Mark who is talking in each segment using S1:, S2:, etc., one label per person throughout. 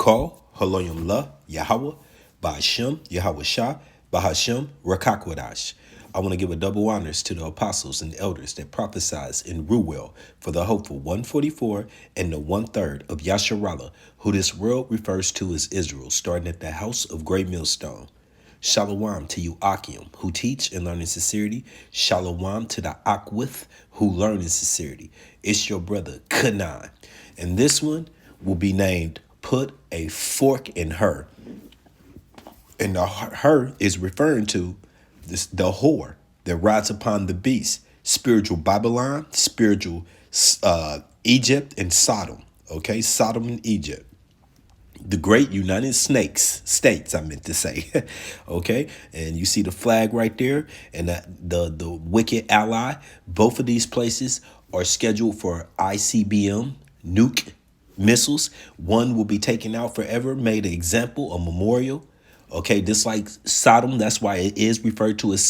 S1: Call, Haloyam La, Yahweh, Bahashem, Yahweh Shah, Bahashem, Rakakwadash. I want to give a double honors to the apostles and elders that prophesied in Ruel for the hopeful 144 and the 1/3 of Yasharallah, who this world refers to as Israel, starting at the house of Great Millstone. Shalom to you Akim, who teach and learn in sincerity. Shalom to the Akwith, who learn in sincerity. It's your brother, Kanan. And this one will be named Put a Fork in Her. And the her is referring to the whore that rides upon the beast. Spiritual Babylon, spiritual Egypt, and Sodom. Okay, Sodom and Egypt. The great United States, I meant to say. Okay, and you see the flag right there, and the wicked ally. Both of these places are scheduled for ICBM nuke missiles. One will be taken out forever, made an example, a memorial. Okay, just like Sodom, that's why it is referred to as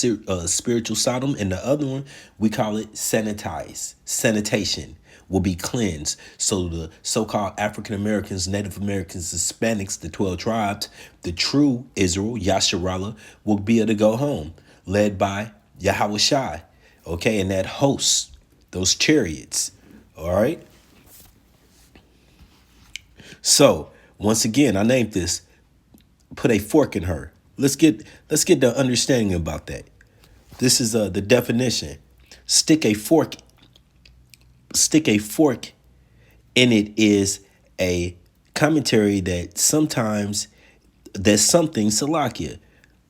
S1: spiritual Sodom. And the other one, we call it sanitation will be cleansed. So the so-called African Americans, Native Americans, Hispanics, the 12 tribes, the true Israel, Yasharallah, will be able to go home, led by Yahweh Shai. Okay, and that host, those chariots. All right. So once again, I named this Put a Fork in Her. Let's get the understanding about that. This is the definition. Stick a fork in it is a commentary that something Salakia.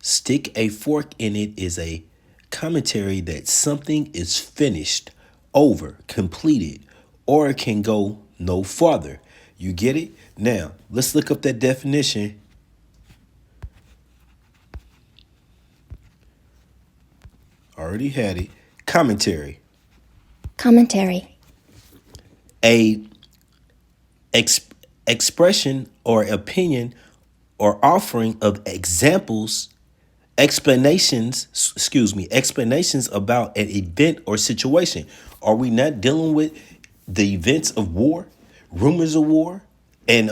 S1: Stick a fork in it is a commentary that something is finished, over, completed, or can go no farther. You get it? Now, let's look up that definition. Already had it. Commentary. A expression or opinion or offering of examples, explanations about an event or situation. Are we not dealing with the events of war, rumors of war, and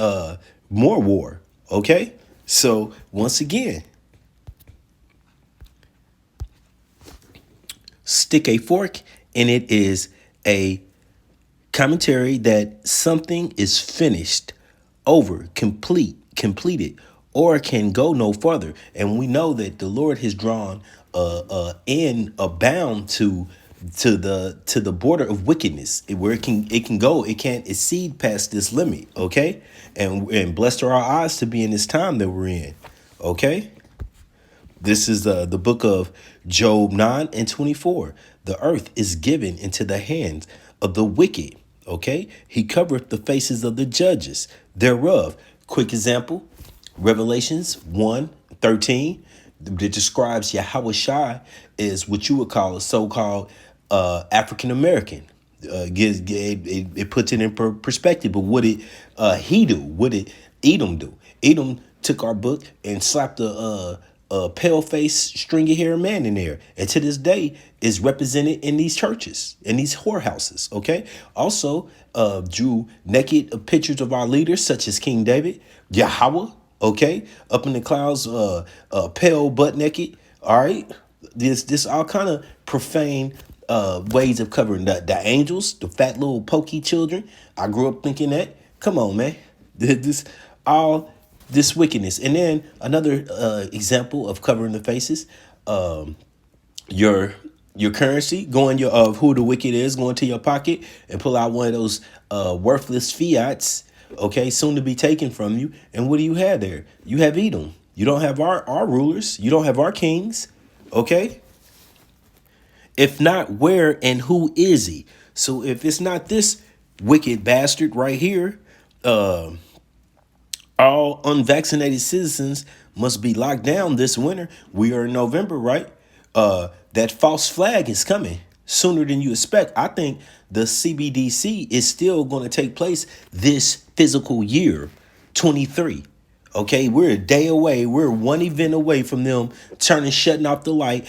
S1: more war? Okay, so once again, stick a fork in it is a commentary that something is finished, over, completed, or can go no further. And we know that the Lord has drawn a bound to the border of wickedness, where it can go, it can't exceed past this limit. Okay, and blessed are our eyes to be in this time that we're in. Okay. This is the book of Job 9:24. The earth is given into the hands of the wicked. Okay, he covereth the faces of the judges thereof. Quick example, Revelations 1:13. That describes Yahweh Shai as what you would call a so-called African American. It puts it in perspective. But what did he do? What did Edom do? Edom took our book and slapped a pale face, stringy haired man in there. And to this day is represented in these churches, in these whorehouses. Okay. Also, drew naked pictures of our leaders, such as King David, Yahweh. Okay. Up in the clouds, pale, butt naked. All right. This all kind of profane ways of covering the angels, the fat little pokey children. I grew up thinking that. Come on, man. This wickedness. And then another example of covering the faces, your currency going of who the wicked is, going to your pocket and pull out one of those worthless fiats, okay, soon to be taken from you. And what do you have there? You have Edom. You don't have our rulers. You don't have our kings. Okay. If not, where and who is he? So if it's not this wicked bastard right here, all unvaccinated citizens must be locked down this winter. We are in November, right? That false flag is coming sooner than you expect. I think the CBDC is still going to take place this physical year, 23. Okay, we're a day away. We're one event away from them shutting off the light.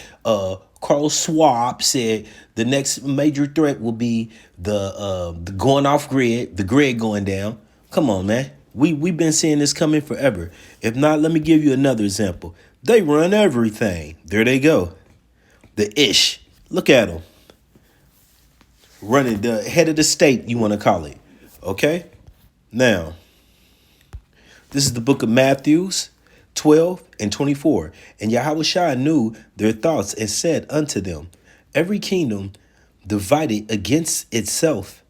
S1: Carl Schwab said the next major threat will be the going off grid, the grid going down. Come on, man. We've been seeing this coming forever. If not, let me give you another example. They run everything. There they go. The ish. Look at them running the head of the state. You want to call it? Okay. Now, this is the book of Matthews 12 and 24. And Yahweh knew their thoughts and said unto them, every kingdom divided against itself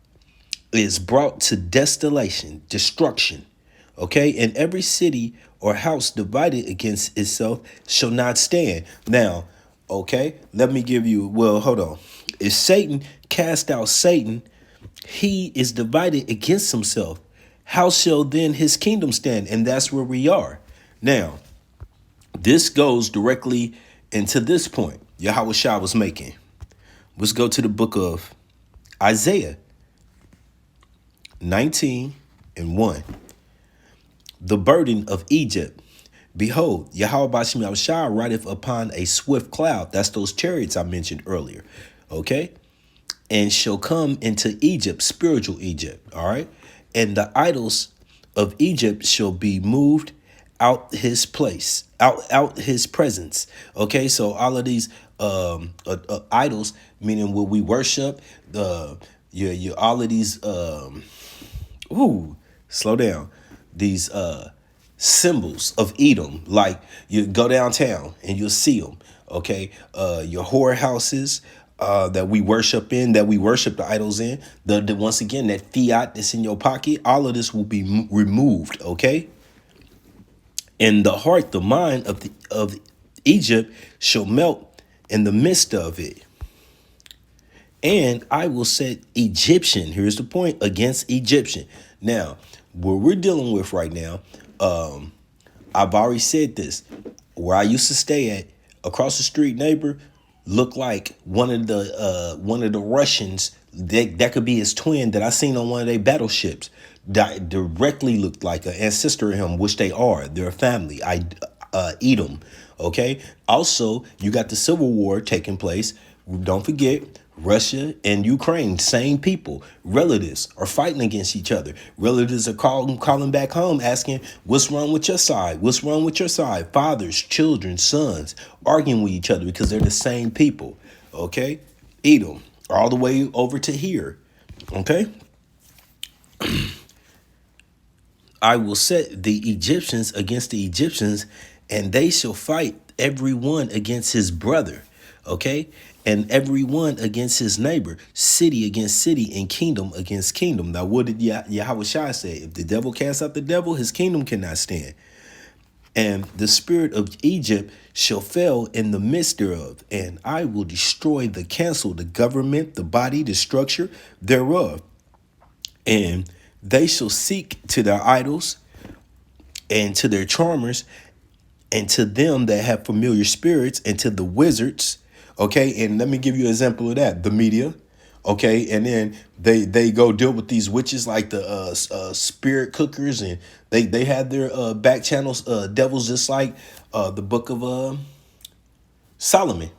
S1: is brought to desolation, destruction. Okay. And every city or house divided against itself shall not stand. Now, okay, let me give you, well, hold on. If Satan cast out Satan, he is divided against himself. How shall then his kingdom stand? And that's where we are. Now, this goes directly into this point Yahweh Shah was making. Let's go to the book of Isaiah 19 and 1. The burden of Egypt. Behold, Yahweh Bashim Yahushua rideth upon a swift cloud. That's those chariots I mentioned earlier. Okay. And shall come into Egypt, spiritual Egypt. All right. And the idols of Egypt shall be moved out his place, out his presence. Okay. So all of these idols, meaning what we worship, all of these slow down. These symbols of Edom, like you go downtown and you'll see them. Okay, your whorehouses that we worship in, that we worship the idols in. The once again, that fiat that's in your pocket, all of this will be removed. Okay, and the heart, the mind of Egypt shall melt in the midst of it. And I will set Egyptian, here's the point, against Egyptian. Now, what we're dealing with right now, I've already said this. Where I used to stay at, across the street neighbor, looked like one of the Russians. That could be his twin that I seen on one of their battleships. That directly looked like an ancestor of him, which they are. They're a family. Edom. Okay. Also, you got the Civil War taking place. Don't forget, Russia and Ukraine, same people, relatives are fighting against each other. Relatives are calling back home, asking, what's wrong with your side? What's wrong with your side? Fathers, children, sons, arguing with each other because they're the same people. Okay. Edom, all the way over to here. Okay. I will set the Egyptians against the Egyptians, and they shall fight every one against his brother. Okay. And every one against his neighbor, city against city, and kingdom against kingdom. Now, what did Yahweh Shai say? If the devil casts out the devil, his kingdom cannot stand. And the spirit of Egypt shall fail in the midst thereof, and I will destroy the council, the government, the body, the structure thereof. And they shall seek to their idols and to their charmers and to them that have familiar spirits and to the wizards. Okay, and let me give you an example of that. The media, okay, and then they go deal with these witches like the spirit cookers, and they have their back channels devils, just like the book of Solomon.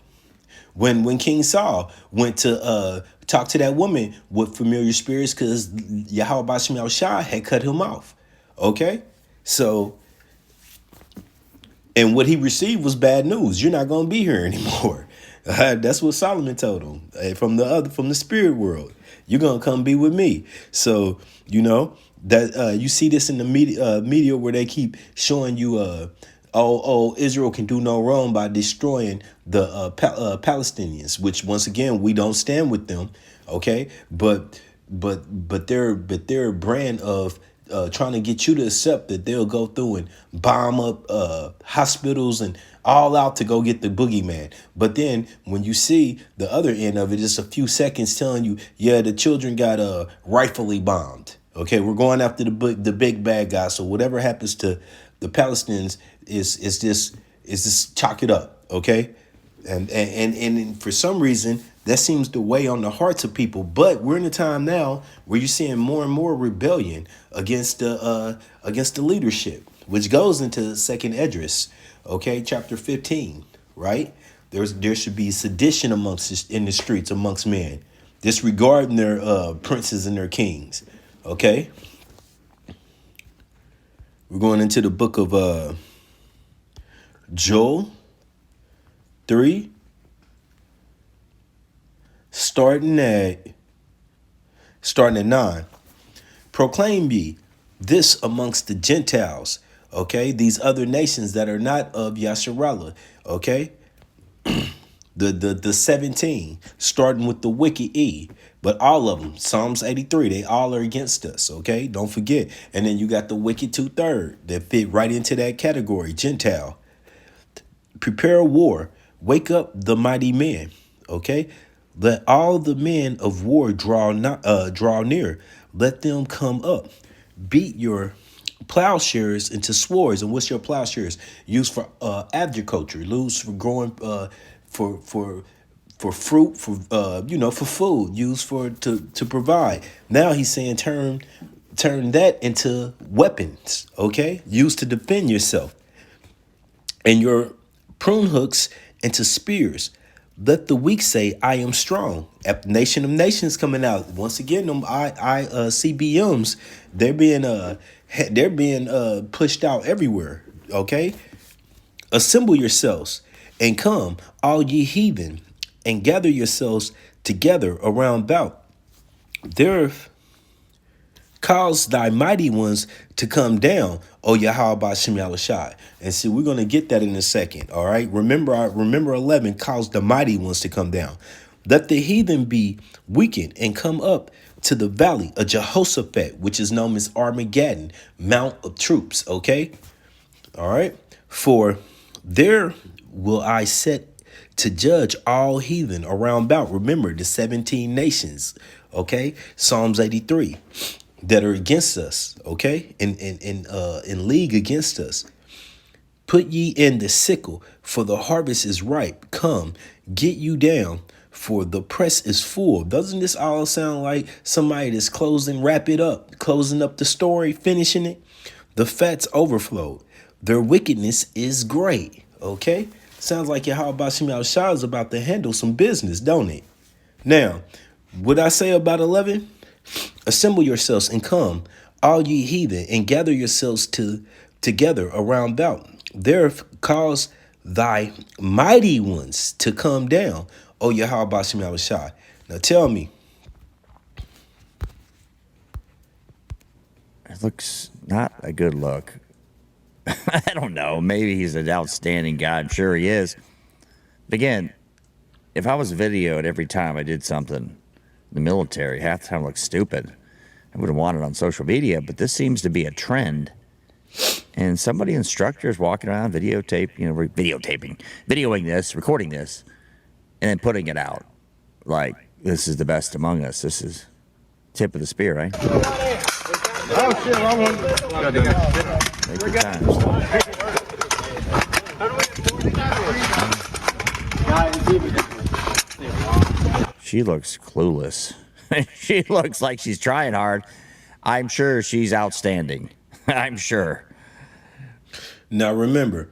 S1: When King Saul went to talk to that woman with familiar spirits because Yahweh Bashim Shai had cut him off. Okay, so. And what he received was bad news. You're not going to be here anymore. That's what Solomon told him from the spirit world. You're going to come be with me. So, you know, that you see this in the media where they keep showing you, Israel can do no wrong by destroying the Palestinians, which once again, we don't stand with them. OK, but their brand of trying to get you to accept that they'll go through and bomb up hospitals and all out to go get the boogeyman. But then when you see the other end of it, just a few seconds telling you, yeah, the children got rightfully bombed. OK, we're going after the big bad guy. So whatever happens to the Palestinians is just chalk it up. OK, and for some reason, that seems to weigh on the hearts of people. But we're in a time now where you're seeing more and more rebellion against the leadership, which goes into Second Esdras, okay, chapter 15, right? There should be sedition in the streets amongst men, disregarding their princes and their kings, okay? We're going into the book of Joel 3, starting at 9. Proclaim ye this amongst the Gentiles, okay? These other nations that are not of Yasharallah, okay? The 17, starting with the wicked E, but all of them, Psalms 83, they all are against us, okay? Don't forget. And then you got the wicked 2/3 that fit right into that category, Gentile. Prepare a war, wake up the mighty men, okay? Let all the men of war draw near. Let them come up. Beat your plowshares into swords. And what's your plowshares? Used for agriculture, used for growing for fruit, for food, used for to provide. Now he's saying turn that into weapons, okay? Used to defend yourself. And your prune hooks into spears. Let the weak say, I am strong. Nation of Nations coming out. Once again, them CBMs, they're being pushed out everywhere. Okay? Assemble yourselves and come, all ye heathen, and gather yourselves together around about. There cause thy mighty ones to come down, O Yahweh Ba'Shem Yahushai. And see, we're going to get that in a second, all right? Remember 11, cause the mighty ones to come down. Let the heathen be weakened and come up to the valley of Jehoshaphat, which is known as Armageddon, mount of troops, okay? All right? For there will I set to judge all heathen around about. Remember, the 17 nations, okay? Psalms 83. That are against us, okay, in league against us. Put ye in the sickle, for the harvest is ripe. Come, get you down, for the press is full. Doesn't this all sound like somebody that's closing up the story, finishing it? The fats overflowed. Their wickedness is great, okay? Sounds like Yahweh Ba'Shem Yahushua is about to handle some business, don't it? Now, what I say about 11? Assemble yourselves and come, all ye heathen, and gather yourselves together around about. There cause thy mighty ones to come down, O Yahweh Ba'Shem Yahushua. Now tell me.
S2: It looks not a good look. I don't know. Maybe he's an outstanding guy. I'm sure he is. But again, if I was videoed every time I did something, the military, half the time looks stupid. I wouldn't want it on social media, but this seems to be a trend. And somebody, instructors walking around videoing this, recording this, and then putting it out. Like, this is the best among us. This is tip of the spear, right? Oh, shit, wrong one. Take your time. She looks clueless. She looks like she's trying hard. I'm sure she's outstanding. I'm sure.
S1: Now remember,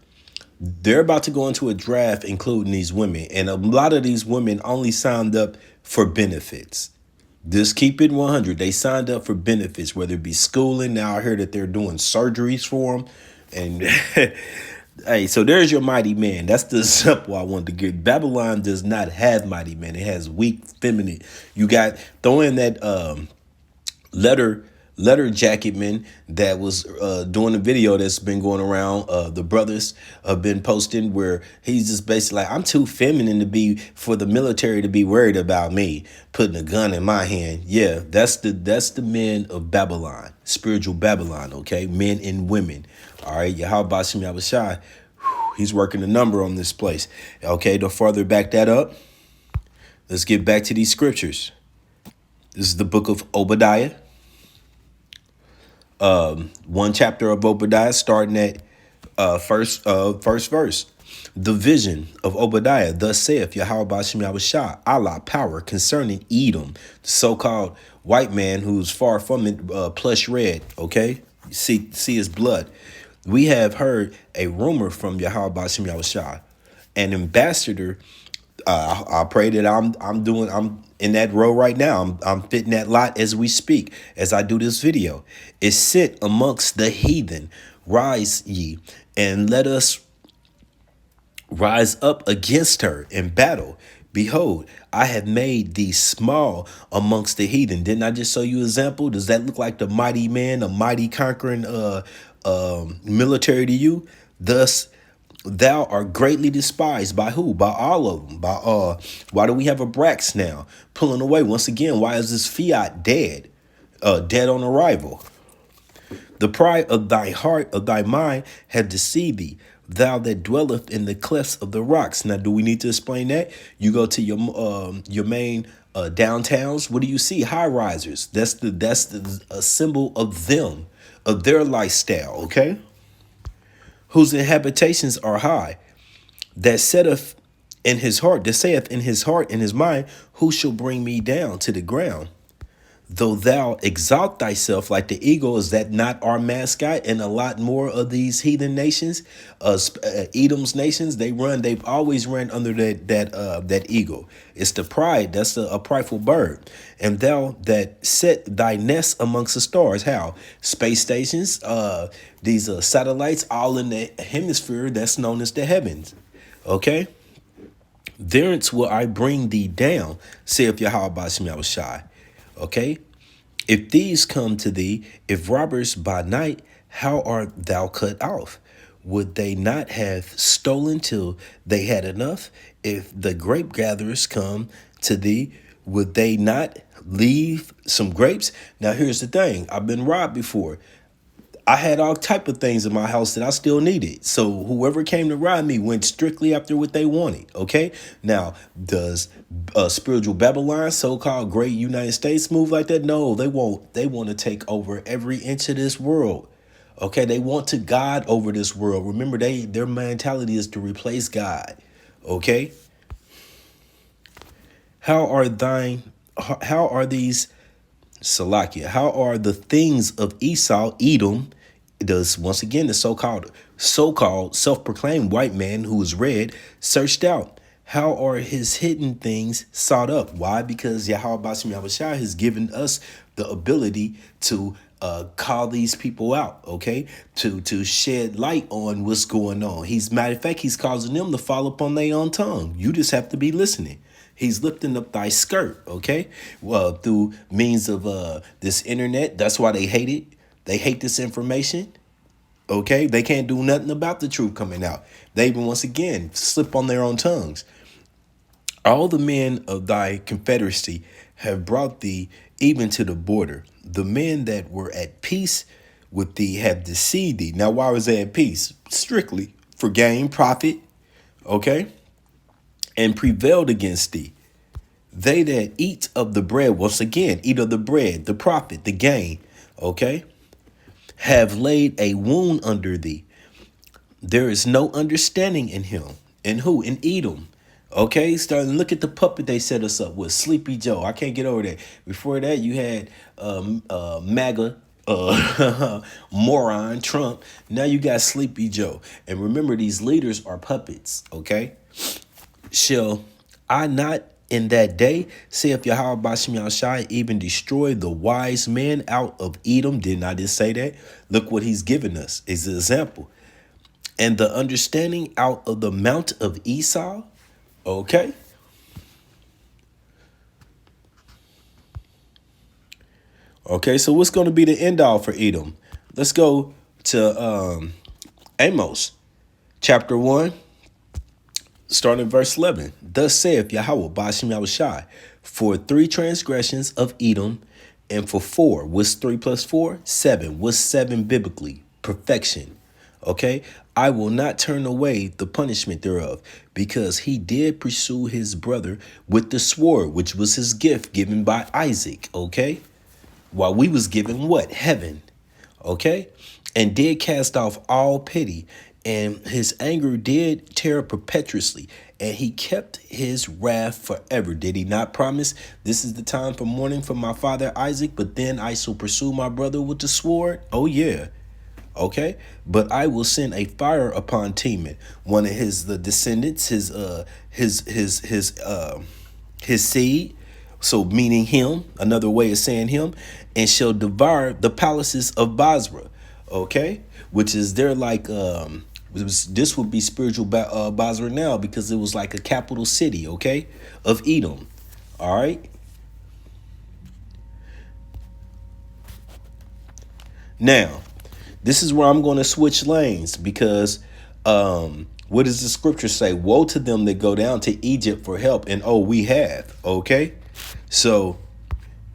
S1: they're about to go into a draft including these women, and a lot of these women only signed up for benefits. Just keep it 100. They signed up for benefits, whether it be schooling. Now I heard that they're doing surgeries for them. And hey, so there's your mighty man. That's the example I wanted to give. Babylon does not have mighty men. It has weak, feminine. You got throw in that letter jacket man that was doing a video that's been going around. The brothers have been posting where he's just basically like, I'm too feminine to be for the military to be worried about me putting a gun in my hand. Yeah, that's the men of Babylon, spiritual Babylon. Okay, men and women. All right, Yahweh Ba'Shem Yahushua, he's working a number on this place. Okay, to further back that up, let's get back to these scriptures. This is the book of Obadiah. One chapter of Obadiah, starting at first verse. The vision of Obadiah, thus saith Yahweh Ba'Shem Yahushua, Allah power concerning Edom, the so-called white man who's far from it, plush red. Okay, see his blood. We have heard a rumor from Yahweh Ba'Shem Yahushua, an ambassador. I pray that I'm in that row right now. I'm fitting that lot as we speak, as I do this video. Is sit amongst the heathen, Rise ye, and let us rise up against her in battle. Behold, I have made thee small amongst the heathen. Didn't I just show you an example? Does that look like the mighty man, a mighty conquering military to you? Thus, thou art greatly despised by who? By all of them. By why do we have a Brax now pulling away once again? Why is this fiat dead? Dead on arrival. The pride of thy heart, of thy mind, have deceived thee. Thou that dwelleth in the clefts of the rocks. Now, do we need to explain that? You go to your main downtowns. What do you see? High risers. That's a symbol of them, of their lifestyle. Okay, whose habitations are high. That saith in his heart, that saith in his heart, in his mind, who shall bring me down to the ground? Though thou exalt thyself like the eagle, is that not our mascot? And a lot more of these heathen nations, Edom's nations, they've always run under that eagle. It's the pride. That's a prideful bird. And thou that set thy nest amongst the stars. How? Space stations, these satellites, all in the hemisphere that's known as the heavens. Okay? Thence will I bring thee down, saith Yahweh Bashem Yahushai. Okay? If thieves come to thee, if robbers by night, how art thou cut off? Would they not have stolen till they had enough? If the grape gatherers come to thee, would they not leave some grapes? Now here's the thing. I've been robbed before. I had all type of things in my house that I still needed. So whoever came to rob me went strictly after what they wanted. Okay. Now, does spiritual Babylon, so-called great United States, move like that? No, they won't. They want to take over every inch of this world. Okay. They want to God over this world. Remember, their mentality is to replace God. Okay. How are these Salakia? How are the things of Esau, Edom, does once again the so-called self-proclaimed white man who is red searched out? How are his hidden things sought up? Why? Because Yahweh Bashem Yahushua has given us the ability to call these people out, okay? To shed light on what's going on. Matter of fact, he's causing them to fall upon their own tongue. You just have to be listening. He's lifting up thy skirt, okay? Well, through means of this internet. That's why they hate it. They hate this information, okay? They can't do nothing about the truth coming out. They even, once again, slip on their own tongues. All the men of thy confederacy have brought thee even to the border. The men that were at peace with thee have deceived thee. Now, why was they at peace? Strictly for gain, profit, okay? And prevailed against thee. They that eat of the bread, once again, eat of the bread, the profit, the gain, okay, have laid a wound under thee. There is no understanding in him. In who? In Edom. Okay, starting to look at the puppet they set us up with, Sleepy Joe. I can't get over that. Before that, you had MAGA, moron, Trump. Now you got Sleepy Joe. And remember, these leaders are puppets, okay? Shall I not in that day, saith Yahweh Bashem Yahushai, even destroy the wise men out of Edom? Didn't I just say that? Look what he's given us as an example. And the understanding out of the mount of Esau. Okay. Okay, so what's going to be the end all for Edom? Let's go to Amos chapter 1. Starting in verse 11, thus saith Yahweh Bashem Yahushai, for 3 transgressions of Edom, and for 4, what's 3 plus 4? 7. What's 7 biblically? Perfection. Okay, I will not turn away the punishment thereof, because he did pursue his brother with the sword, which was his gift given by Isaac. Okay, while we was given what? Heaven. Okay, and did cast off all pity. And his anger did tear perpetuously, and he kept his wrath forever. Did he not promise, this is the time for mourning for my father Isaac, but then I shall pursue my brother with the sword? Oh, yeah. Okay. But I will send a fire upon Teman, one of the descendants, his seed. So meaning him, another way of saying him, and shall devour the palaces of Basra. Okay, which is they're like this would be spiritual Basra now because it was like a capital city, okay, of Edom. All right. Now, this is where I'm going to switch lanes because what does the scripture say? Woe to them that go down to Egypt for help, and oh, we have. Okay, so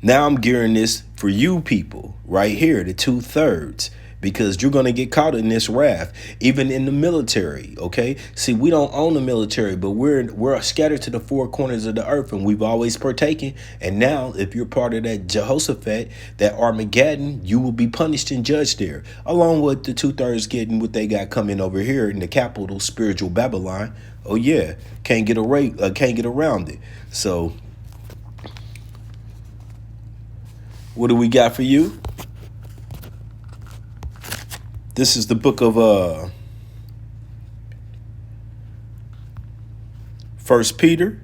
S1: now I'm gearing this for you people right here, the 2/3, because you're going to get caught in this wrath, even in the military. Okay. See, we don't own the military, but we're scattered to the four corners of the earth, and we've always partaken. And now, if you're part of that Jehoshaphat, that Armageddon, you will be punished and judged there, along with the 2/3 getting what they got coming over here in the capital, spiritual Babylon. Oh yeah, can't get around it. So what do we got for you? This is the book of First Peter.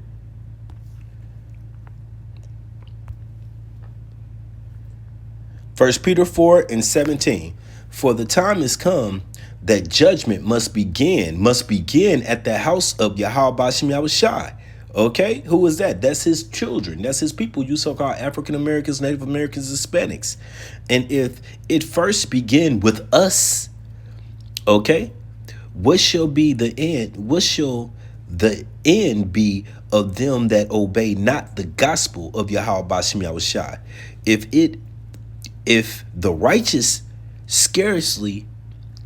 S1: First Peter 4:17. For the time is come that judgment must begin at the house of Yahweh Bashem Yahushai. Okay, who is that? That's his children. That's his people. You so-called African Americans, Native Americans, Hispanics. And if it first begin with us, okay, what shall be the end? What shall the end be of them that obey not the gospel of Yahweh Bashem Yahushai? If the righteous scarcely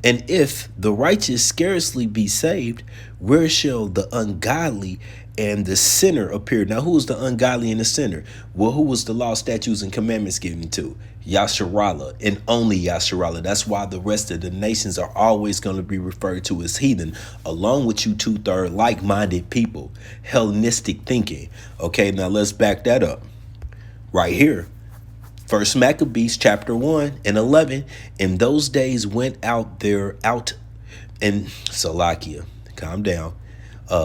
S1: if the righteous scarcely be saved, where shall the ungodly and the sinner appear? Now, who is the ungodly and the sinner? Well, who was the law, statutes, and commandments given to? Yasharallah, and only Yasharallah. That's why the rest of the nations are always going to be referred to as heathen, along with you 2/3 like-minded people, Hellenistic thinking. Okay, now let's back that up right here. First Maccabees chapter 1:11. In those days went out in Salakia. Calm down.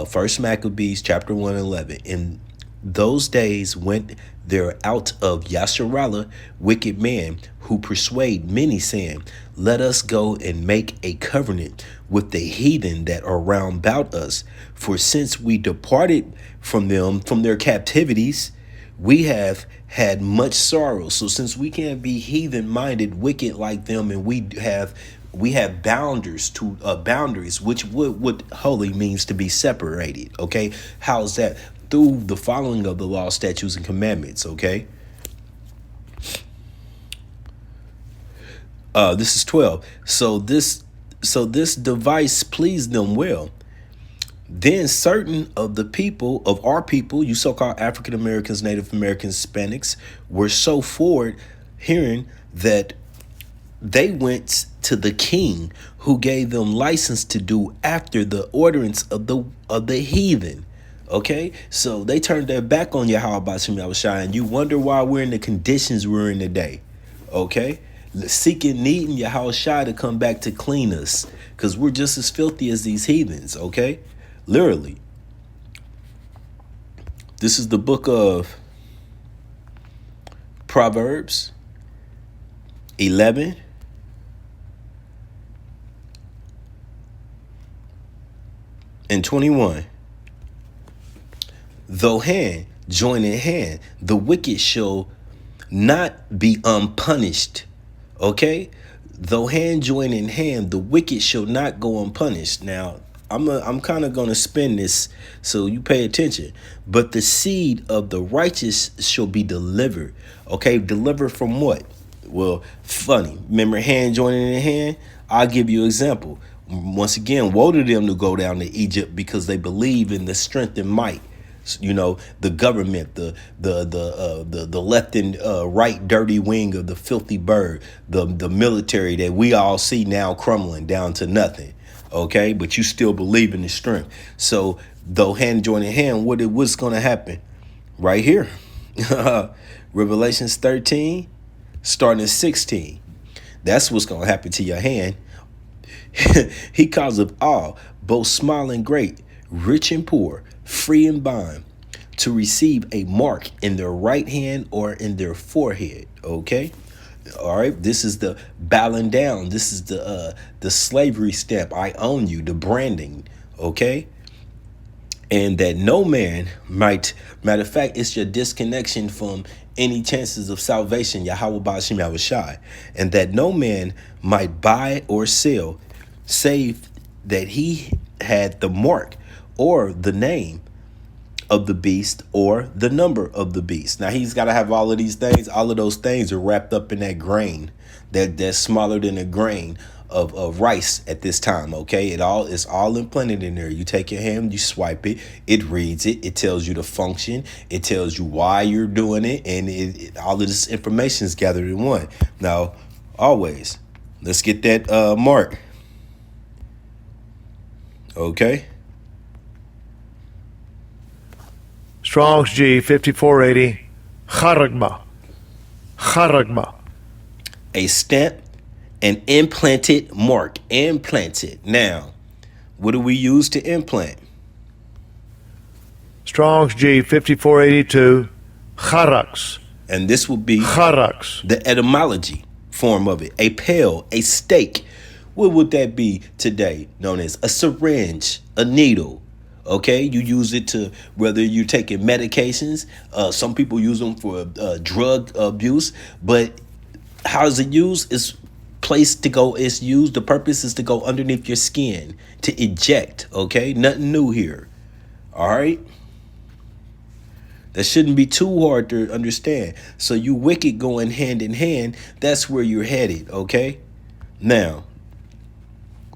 S1: First Maccabees chapter 1:11. In those days went there out of Yasharallah wicked men who persuade many, saying, let us go and make a covenant with the heathen that are round about us. For since we departed from them, from their captivities, we have had much sorrow. So since we can't be heathen minded, wicked like them, and we have boundaries, which what holy means to be separated. Okay, how's that? Through the following of the law, statutes, and commandments. Okay. This is 12. So this device pleased them well. Then certain of the people of our people, you so-called African Americans, Native Americans, Hispanics, were so forward, hearing that they went to the king, who gave them license to do after the ordinance of the heathen. Okay, so they turned their back on Yahweh Bashem Yahushai, and you wonder why we're in the conditions we're in today. Okay, seeking, needing Yahushai to come back to clean us, because we're just as filthy as these heathens. Okay. Literally. This is the book of Proverbs 11 and 21. Though hand join in hand, the wicked shall not be unpunished. Okay? Though hand join in hand, the wicked shall not go unpunished. Now, I'm kind of going to spin this so you pay attention. But the seed of the righteous shall be delivered. Okay, delivered from what? Well, funny. Remember hand joining in hand? I'll give you an example. Once again, woe to them to go down to Egypt because they believe in the strength and might. You know, the government, the left and right dirty wing of the filthy bird, the military that we all see now crumbling down to nothing. Okay, but you still believe in the strength. So though hand join in hand, what's going to happen? Right here. Revelations 13, starting at 16. That's what's going to happen to your hand. He causeth all, both small and great, rich and poor, free and bond, to receive a mark in their right hand or in their forehead. Okay. All right, this is the bowing down. This is the slavery step. I own you. The branding. Okay, and that no man might, matter of fact, it's your disconnection from any chances of salvation, Yahweh Bashim Yahushai, and that no man might buy or sell, save that he had the mark or the name of the beast or the number of the beast. Now he's got to have all of these things. All of those things are wrapped up in that grain that's smaller than a grain of rice at this time. Okay, it's all implanted in there. You take your hand, you swipe it, it reads it, it tells you the function, it tells you why you're doing it, and all of this information is gathered in one. Now, always, let's get that mark. Okay.
S3: Strong's G 5480. Charagma. Charagma.
S1: A stamp, an implanted mark. Implanted. Now, what do we use to implant?
S3: Strong's G 5482. Charax.
S1: And this will be
S3: Charax.
S1: the etymology form of it. A pail, a stake. What would that be today? Known as a syringe, a needle. Okay, you use it to, whether you're taking medications. Some people use them for drug abuse, but how is it used? It's placed to go. It's used. The purpose is to go underneath your skin to eject. Okay, nothing new here. All right. That shouldn't be too hard to understand. So you wicked going hand in hand. That's where you're headed. Okay. Now,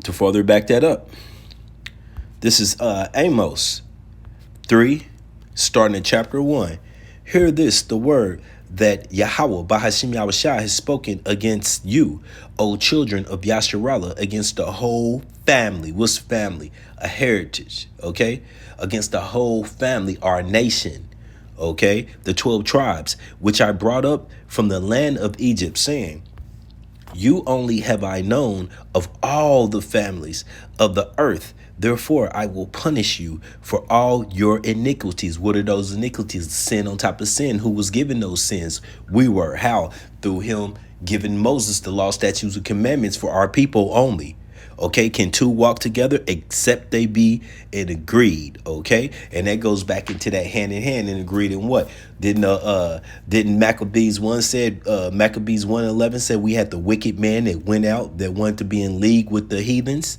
S1: to further back that up, this is Amos 3, starting in chapter 1. Hear this, the word that Yahweh Bahashim Yahushua has spoken against you, O children of Yasharallah, against the whole family. What's family? A heritage, okay? Against the whole family, our nation, okay? The 12 tribes, which I brought up from the land of Egypt, saying, you only have I known of all the families of the earth. Therefore, I will punish you for all your iniquities. What are those iniquities? Sin on top of sin. Who was given those sins? We were. How? Through him giving Moses the law, statutes, and commandments for our people only. Okay, can two walk together except they be in agreed? Okay, and that goes back into that hand in hand and agreed in what? Didn't Maccabees 1 said Maccabees 1:11 said we had the wicked man that went out that wanted to be in league with the heathens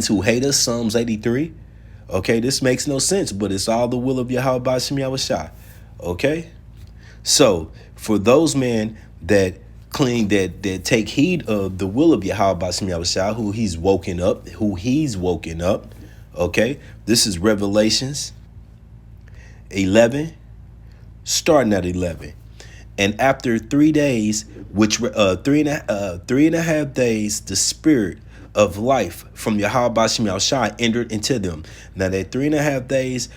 S1: who hate us, Psalms 83. Okay, this makes no sense, but it's all the will of Yahweh Bashim Yahushua. Okay, so for those men that take heed of the will of Yahweh Bashim Yahushua, who he's woken up, okay, this is Revelations 11, starting at 11. And after 3 days, which three and a half days, the spirit of life from Yahweh Bashim Yahushua entered into them. Now that 3.5 days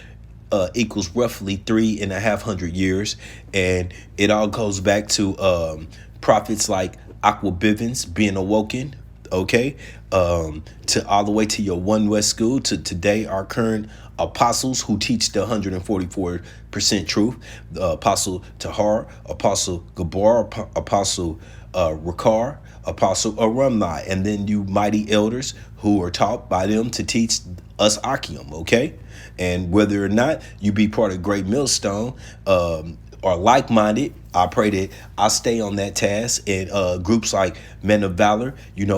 S1: equals roughly 3,500 years, and it all goes back to prophets like Aqua Bivens being awoken, okay, to all the way to your One West School, to today our current apostles who teach the 144% truth, the Apostle Tahar, Apostle Gabor, Apostle Rakar, Apostle Arumni, and then you mighty elders who are taught by them to teach us Achium, okay? And whether or not you be part of Great Millstone or like-minded, I pray that I stay on that task. And groups like Men of Valor,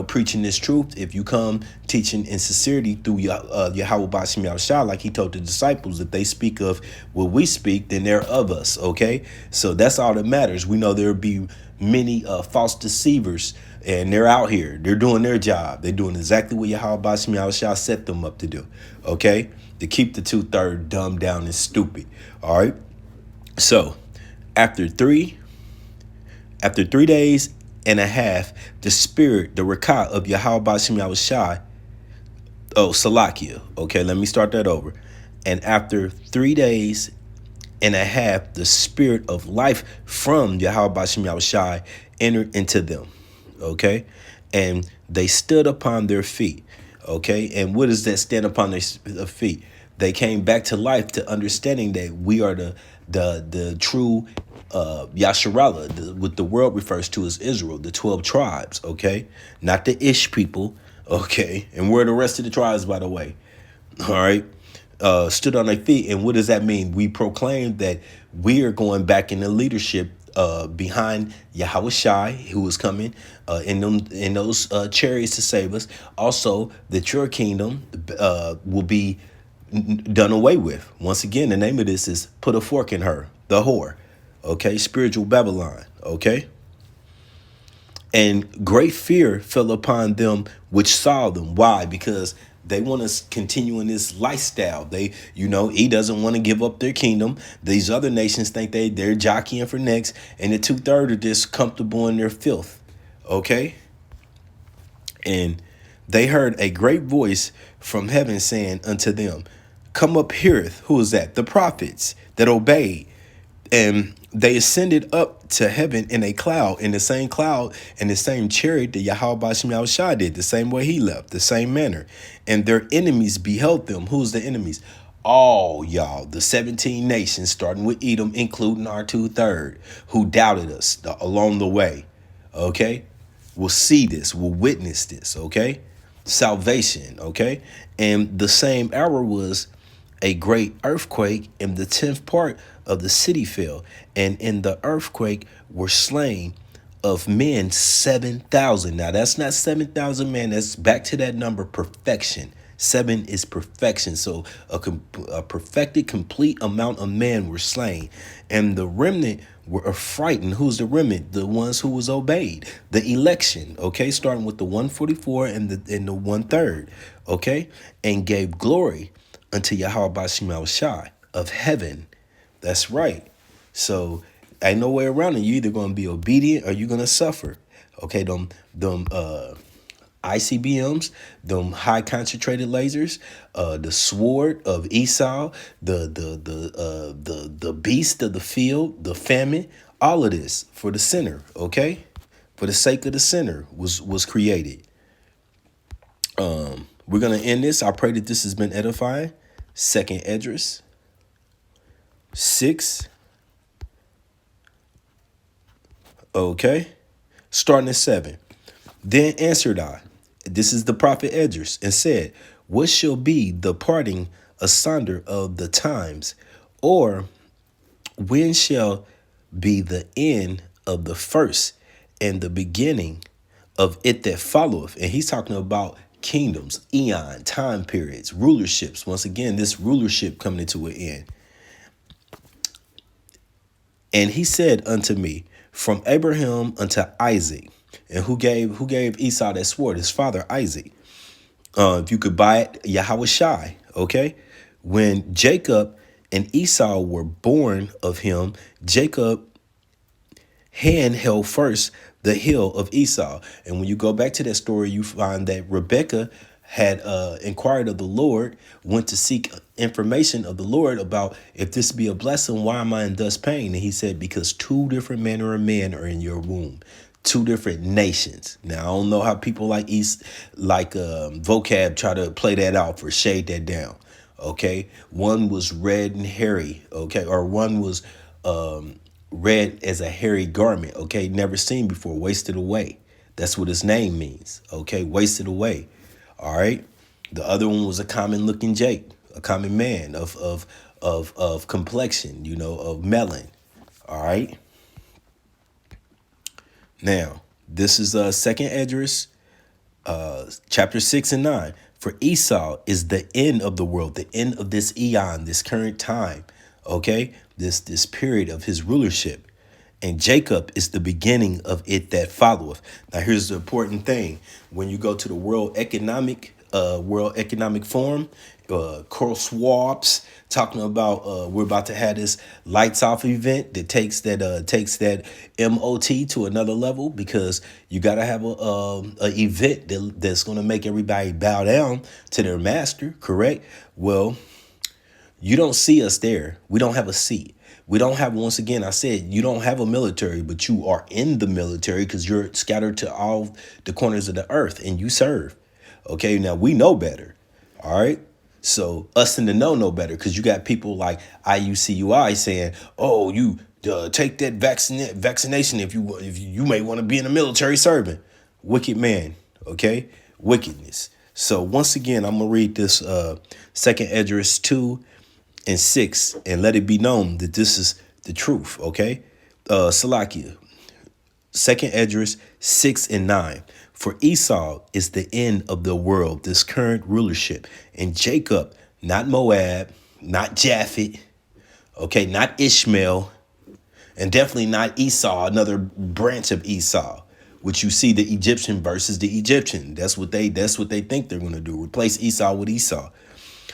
S1: preaching this truth. If you come teaching in sincerity through Yahweh Bashim Yahushua, like he told the disciples, if they speak of what we speak, then they're of us, okay? So that's all that matters. We know there'll be many false deceivers, and they're out here. They're doing their job. They're doing exactly what Yahweh Bashim Yahushua set them up to do, okay? To keep the 2/3 dumb, down, and stupid, all right? So after 3 days and a half, the spirit, the Rakah of Yahweh Bashim Yahushua, Salakia, okay, let me start that over. And after 3 days and a half, the spirit of life from Yahweh Bashim Yahushua entered into them, okay? And they stood upon their feet, okay? And what is that, stand upon their feet? They came back to life, to understanding that we are the true Yasharallah, what the world refers to as Israel, the 12 tribes, okay? Not the Ish people, okay? And where are the rest of the tribes, by the way? All right. Stood on their feet. And what does that mean? We proclaim that we are going back into leadership behind Yahweh Shai, who is coming in those chariots to save us. Also, that your kingdom will be done away with. Once again, the name of this is Put a Fork in Her, the whore. Okay, spiritual Babylon. Okay. And great fear fell upon them which saw them. Why? Because they want to continue in this lifestyle. He doesn't want to give up their kingdom. These other nations think they're jockeying for next, and the 2/3 are just comfortable in their filth. Okay? And they heard a great voice from heaven saying unto them, Come up heareth. Who is that? The prophets that obeyed. And they ascended up to heaven in a cloud, in the same cloud, in the same chariot that Yahweh Bashim Shah did, the same way he left, the same manner. And their enemies beheld them. Who's the enemies? All y'all, the 17 nations, starting with Edom, including our 2/3, who doubted us along the way. Okay? We'll see this, we'll witness this, okay? Salvation, okay? And the same hour was a great earthquake, and the 10th part of the city fell. And in the earthquake were slain of men 7,000. Now, that's not 7,000 men. That's back to that number, perfection. 7 is perfection. So a perfected, complete amount of men were slain. And the remnant were frightened. Who's the remnant? The ones who was obeyed. The election, okay? Starting with the 144 and the 1/3, okay? And gave glory unto Yahweh Bashim Shai of heaven. That's right. So ain't no way around it. You're either going to be obedient or you're going to suffer. Okay, them ICBMs, them high concentrated lasers, the sword of Esau, the beast of the field, the famine, all of this for the sinner, okay? For the sake of the sinner was created. We're going to end this. I pray that this has been edifying. Second Esdras 6. Okay. Starting at 7. Then answered I, this is the prophet Esdras, and said, What shall be the parting asunder of the times? Or when shall be the end of the first and the beginning of it that followeth? And he's talking about kingdoms, eon, time periods, rulerships. Once again, this rulership coming into an end. And he said unto me, From Abraham unto Isaac. And who gave Esau that sword? His father Isaac. If you could buy it, Yahweh Shai. Okay. When Jacob and Esau were born of him, Jacob hand held first the heel of Esau. And when you go back to that story, you find that Rebekah had inquired of the Lord, went to seek information of the Lord about, if this be a blessing, why am I in thus pain? And he said, because 2 different manner of men are in your womb. 2 different nations. Now, I don't know how people like Vocab try to play that out or shade that down. Okay. One was red and hairy. Okay. Or one was red as a hairy garment. Okay. Never seen before. Wasted away. That's what his name means. Okay. Wasted away. All right. The other one was a common looking Jake, a common man of complexion, of melon. All right. Now, this is Second Esdras, chapter 6 and 9. For Esau is the end of the world, the end of this eon, this current time. Okay, this period of his rulership. And Jacob is the beginning of it that followeth. Now, here's the important thing. When you go to the World Economic Forum, Carl Schwab's talking about we're about to have this lights off event that takes that MOT to another level, because you got to have a event that's going to make everybody bow down to their master. Correct? Well, you don't see us there. We don't have a seat. We don't have, once again, I said, you don't have a military, but you are in the military because you're scattered to all the corners of the earth and you serve. Okay, now we know better. All right. So us in the know better, because you got people like IUCUI saying, oh, you Take that vaccination if you may want to be in the military serving. Wicked man, okay? Wickedness. So once again, I'm gonna read this Second Esdras 2:6, and let it be known that this is the truth, okay? Salakia, Second Esdras 6:9. For Esau is the end of the world, this current rulership, and Jacob, not Moab, not Japhet, okay, not Ishmael, and definitely not Esau, another branch of Esau, which you see the Egyptian versus the Egyptian. That's what they think they're going to do. Replace Esau with Esau.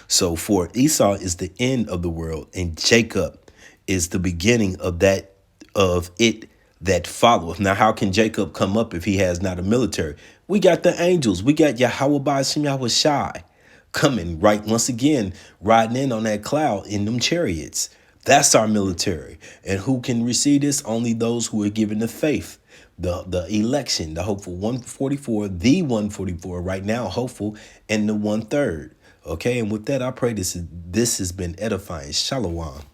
S1: So for Esau is the end of the world, and Jacob is the beginning of it that followeth. Now, how can Jacob come up if he has not a military? We got the angels. We got Yahweh Ba'ashem Yahweh Shai coming right once again, riding in on that cloud in them chariots. That's our military. And who can receive this? Only those who are given the faith, the election, the hopeful 144, the 144 right now, hopeful, and the 1/3. Okay, and with that, I pray this has been edifying. Shalom.